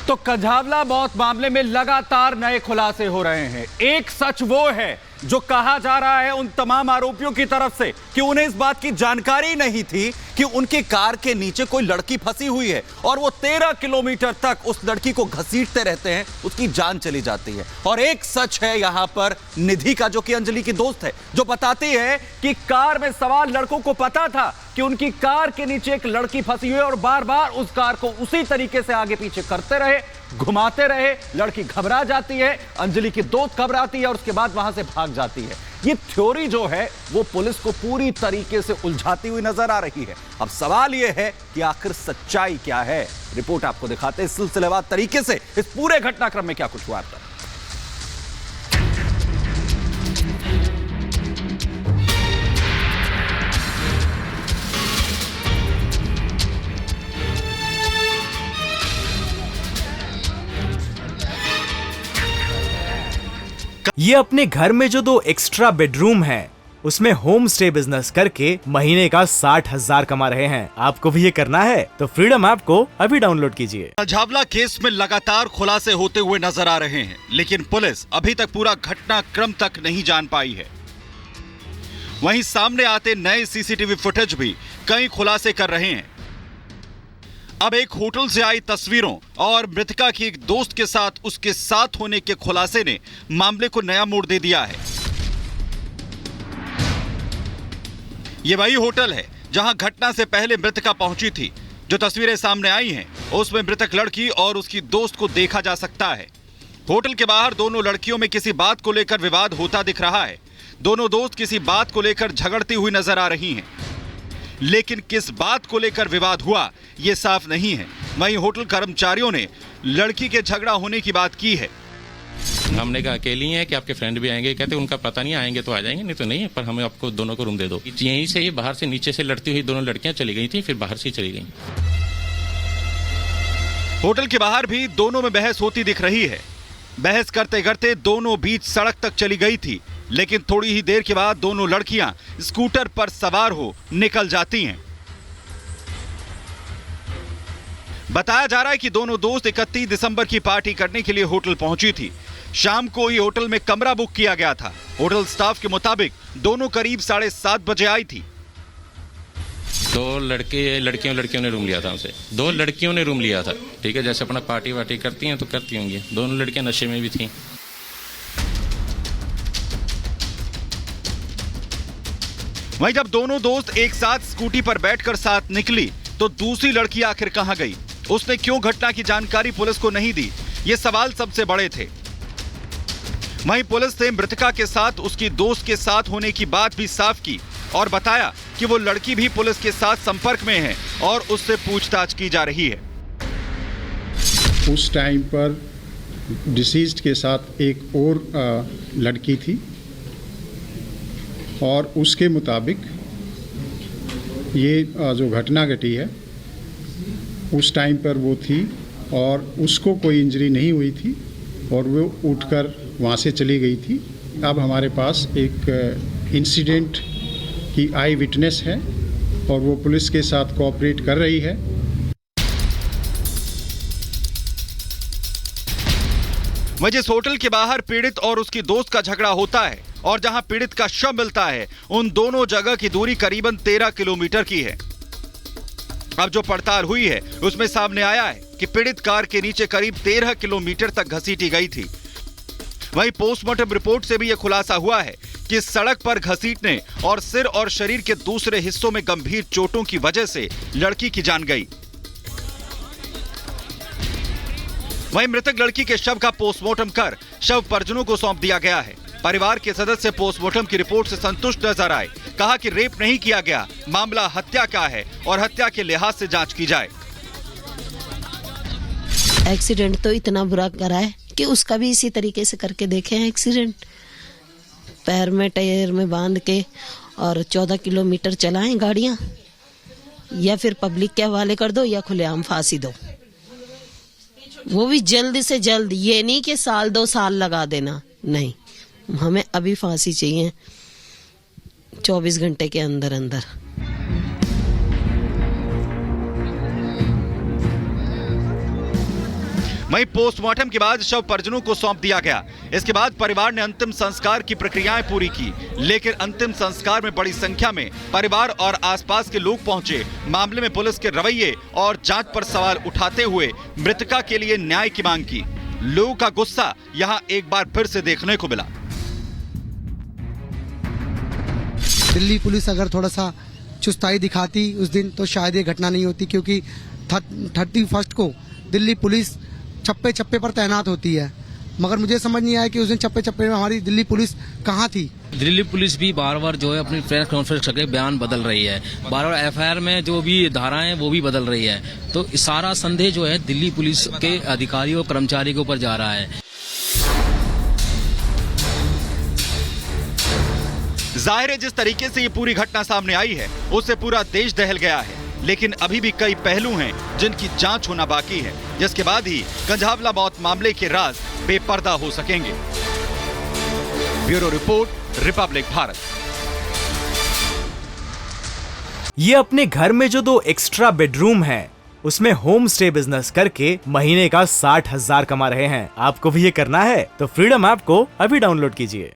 तो कंझावला मौत मामले में लगातार नए खुलासे हो रहे हैं। एक सच वो है जो कहा जा रहा है उन तमाम आरोपियों की तरफ से कि उन्हें इस बात की जानकारी नहीं थी कि उनकी कार के नीचे कोई लड़की फंसी हुई है और वो 13 किलोमीटर तक उस लड़की को घसीटते रहते हैं, उसकी जान चली जाती है। और एक सच है यहां पर निधि का, जो कि अंजलि की दोस्त है, जो बताती है कि कार में सवार लड़कों को पता था कि उनकी कार के नीचे एक लड़की फंसी हुई है और बार बार उस कार को उसी तरीके से आगे पीछे करते रहे, घुमाते रहे। लड़की घबरा जाती है, अंजलि की दोस्त घबराती है और उसके बाद वहां से भाग जाती है। ये थ्योरी जो है वो पुलिस को पूरी तरीके से उलझाती हुई नजर आ रही है। अब सवाल यह है कि आखिर सच्चाई क्या है। रिपोर्ट आपको दिखाते हैं सिलसिलेवार तरीके से इस पूरे घटनाक्रम में क्या कुछ हुआ था। ये अपने घर में जो 2 एक्स्ट्रा बेडरूम है उसमें होम स्टे बिजनेस करके महीने का 60,000 कमा रहे हैं। आपको भी ये करना है तो फ्रीडम ऐप को अभी डाउनलोड कीजिए। कंझावला केस में लगातार खुलासे होते हुए नजर आ रहे हैं, लेकिन पुलिस अभी तक पूरा घटनाक्रम तक नहीं जान पाई है। वहीं सामने आते नए सीसीटीवी फुटेज भी कई खुलासे कर रहे हैं। अब एक होटल से आई तस्वीरों और मृतका की एक दोस्त के साथ उसके साथ होने के खुलासे ने मामले को नया मोड़ दे दिया है। यह वही होटल है जहां घटना से पहले मृतका पहुंची थी। जो तस्वीरें सामने आई हैं उसमें मृतक लड़की और उसकी दोस्त को देखा जा सकता है। होटल के बाहर दोनों लड़कियों में किसी बात को लेकर विवाद होता दिख रहा है। दोनों दोस्त किसी बात को लेकर झगड़ती हुई नजर आ रही हैं, लेकिन किस बात को लेकर विवाद हुआ यह साफ नहीं है। वहीं होटल कर्मचारियों ने लड़की के झगड़ा होने की बात की है। हमने कहा अकेली हैं कि आपके फ्रेंड भी आएंगे, कहते उनका पता नहीं, आएंगे तो आ जाएंगे, नहीं तो नहीं, पर हमें आपको दोनों को रूम दे दो। यहीं से ही बाहर से नीचे से लड़ती हुई दोनों लड़कियां चली गई थी, फिर बाहर से चली गई। होटल के बाहर भी दोनों में बहस होती दिख रही है। बहस करते करते दोनों बीच सड़क तक चली गई थी, लेकिन थोड़ी ही देर के बाद दोनों लड़कियां स्कूटर पर सवार हो निकल जाती हैं। बताया जा रहा है कि दोनों दोस्त 31 दिसंबर की पार्टी करने के लिए होटल पहुंची थी। शाम को ही होटल में कमरा बुक किया गया था। होटल स्टाफ के मुताबिक दोनों करीब 7:30 बजे आई थी। 2 लड़कियों ने रूम लिया था हमसे। 2 लड़कियों ने रूम लिया था, ठीक है, जैसे अपना पार्टी वार्टी करती हैं तो करती होंगी। दोनों लड़कियां नशे में भी थी। वहीं जब दोनों दोस्त एक साथ स्कूटी पर बैठकर साथ निकली तो दूसरी लड़की आखिर कहां गई? उसने क्यों घटना की जानकारी पुलिस को नहीं दी? ये सवाल सबसे बड़े थे। वहीं पुलिस ने मृतका के साथ उसकी दोस्त के साथ होने की बात भी साफ की और बताया कि वो लड़की भी पुलिस के साथ संपर्क में है और उससे पूछताछ की जा रही है। उस टाइम पर डिसीज्ड के साथ एक और लड़की थी और उसके मुताबिक ये जो घटना घटी है उस टाइम पर वो थी और उसको कोई इंजरी नहीं हुई थी और वो उठकर वहाँ से चली गई थी। अब हमारे पास एक इंसिडेंट की आई विटनेस है और वो पुलिस के साथ कोऑपरेट कर रही है। वहीं जिस होटल के बाहर पीड़ित और उसकी दोस्त का झगड़ा होता है और जहां पीड़ित का शव मिलता है, उन दोनों जगह की दूरी करीबन 13 किलोमीटर की है। अब जो पड़ताल हुई है उसमें सामने आया है कि पीड़ित कार के नीचे करीब 13 किलोमीटर तक घसीटी गई थी। वहीं पोस्टमार्टम रिपोर्ट से भी यह खुलासा हुआ है कि सड़क पर घसीटने और सिर और शरीर के दूसरे हिस्सों में गंभीर चोटों की वजह से लड़की की जान गई। वहीं मृतक लड़की के शव का पोस्टमार्टम कर शव परिजनों को सौंप दिया गया है। परिवार के सदस्य पोस्टमार्टम की रिपोर्ट से संतुष्ट नजर आए। कहा कि रेप नहीं किया गया, मामला हत्या का है और हत्या के लिहाज से जांच की जाए। एक्सीडेंट तो इतना बुरा करा है कि उसका भी इसी तरीके से करके देखे हैं। एक्सीडेंट पैर में टायर में बांध के और 14 किलोमीटर चलाएं गाड़ियां, या फिर पब्लिक के हवाले कर दो या खुलेआम फांसी दो। वो भी जल्द से जल्द, ये नहीं कि 1-2 साल लगा देना, नहीं, हमें अभी फांसी चाहिए 24 घंटे के अंदर अंदर। वहीं पोस्टमार्टम के बाद शव परिजनों को सौंप दिया गया। इसके बाद परिवार ने अंतिम संस्कार की प्रक्रियाएं पूरी की, लेकिन अंतिम संस्कार में बड़ी संख्या में परिवार और आसपास के लोग पहुंचे। मामले में पुलिस के रवैये और जांच पर सवाल उठाते हुए मृतका के लिए न्याय की मांग की। लोगों का गुस्सा यहां एक बार फिर से देखने को मिला। दिल्ली पुलिस अगर थोड़ा सा चुस्ताई दिखाती उस दिन तो शायद ये घटना नहीं होती, क्योंकि 31 को दिल्ली पुलिस चप्पे चप्पे पर तैनात होती है, मगर मुझे समझ नहीं आया कि उस दिन चप्पे चप्पे में हमारी दिल्ली पुलिस कहाँ थी। दिल्ली पुलिस भी बार बार जो है अपनी प्रेस कॉन्फ्रेंस करके बयान बदल रही है, बार बार एफआईआर में जो भी धाराएं वो भी बदल रही है, तो सारा संदेह जो है दिल्ली पुलिस के अधिकारियों और कर्मचारी के ऊपर जा रहा है। जाहिर है जिस तरीके से ये पूरी घटना सामने आई है उससे पूरा देश दहल गया है, लेकिन अभी भी कई पहलू हैं जिनकी जांच होना बाकी है, जिसके बाद ही कंझावला मौत मामले के राज बेपर्दा हो सकेंगे। Bureau report, Republic Bharat. ये अपने घर में जो 2 एक्स्ट्रा बेडरूम है उसमें होम स्टे बिजनेस करके महीने का 60,000 कमा रहे हैं। आपको भी ये करना है तो फ्रीडम ऐप को अभी डाउनलोड कीजिए।